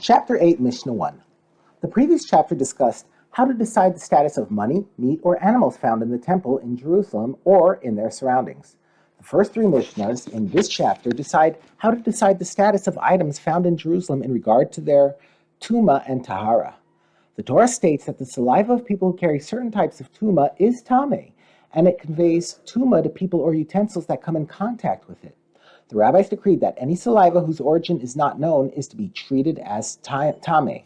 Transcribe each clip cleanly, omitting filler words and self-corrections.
Chapter 8, Mishnah 1. The previous chapter discussed how to decide the status of money, meat, or animals found in the temple in Jerusalem or in their surroundings. The first three Mishnahs in this chapter decide how to decide the status of items found in Jerusalem in regard to their tuma and tahara. The Torah states that the saliva of people who carry certain types of tuma is tameh, and it conveys tuma to people or utensils that come in contact with it. The rabbis decreed that any saliva whose origin is not known is to be treated as tameh.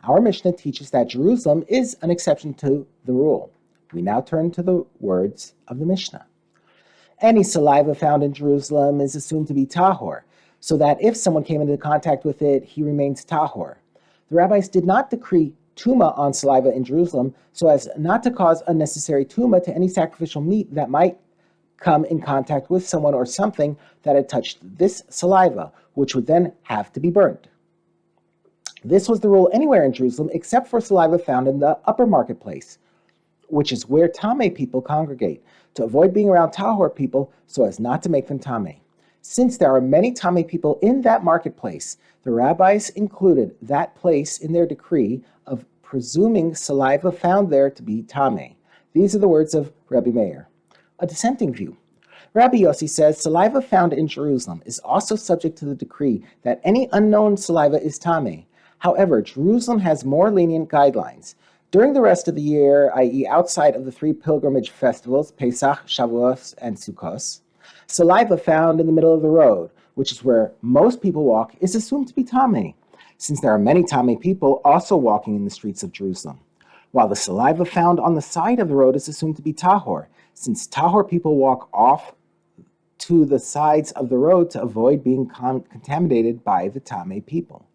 Our Mishnah teaches that Jerusalem is an exception to the rule. We now turn to the words of the Mishnah. Any saliva found in Jerusalem is assumed to be tahor, so that if someone came into contact with it, he remains tahor. The rabbis did not decree tuma on saliva in Jerusalem so as not to cause unnecessary tuma to any sacrificial meat that might come in contact with someone or something that had touched this saliva, which would then have to be burned. This was the rule anywhere in Jerusalem except for saliva found in the upper marketplace, which is where tameh people congregate, to avoid being around tahor people so as not to make them tameh. Since there are many tameh people in that marketplace, the rabbis included that place in their decree of presuming saliva found there to be tameh. These are the words of Rabbi Meir. A dissenting view. Rabbi Yossi says saliva found in Jerusalem is also subject to the decree that any unknown saliva is tameh. However, Jerusalem has more lenient guidelines. During the rest of the year, i.e. outside of the three pilgrimage festivals, Pesach, Shavuos, and Sukkot, saliva found in the middle of the road, which is where most people walk, is assumed to be tameh, since there are many tameh people also walking in the streets of Jerusalem, while the saliva found on the side of the road is assumed to be tahor, since tahor people walk off to the sides of the road to avoid being contaminated by the tameh people.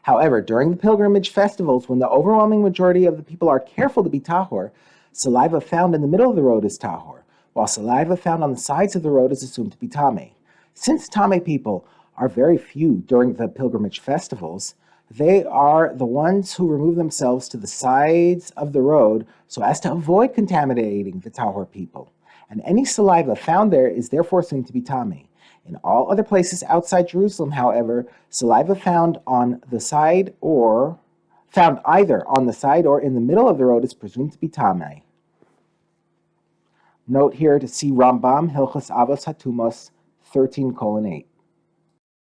However, during the pilgrimage festivals, when the overwhelming majority of the people are careful to be tahor, saliva found in the middle of the road is tahor, while saliva found on the sides of the road is assumed to be tameh. Since tameh people are very few during the pilgrimage festivals, they are the ones who remove themselves to the sides of the road so as to avoid contaminating the tahor people. And any saliva found there is therefore assumed to be tameh. In all other places outside Jerusalem, however, saliva found on the side or found either on the side or in the middle of the road is presumed to be tameh. Note here to see Rambam, Hilchos Avos HaTumos 13:8.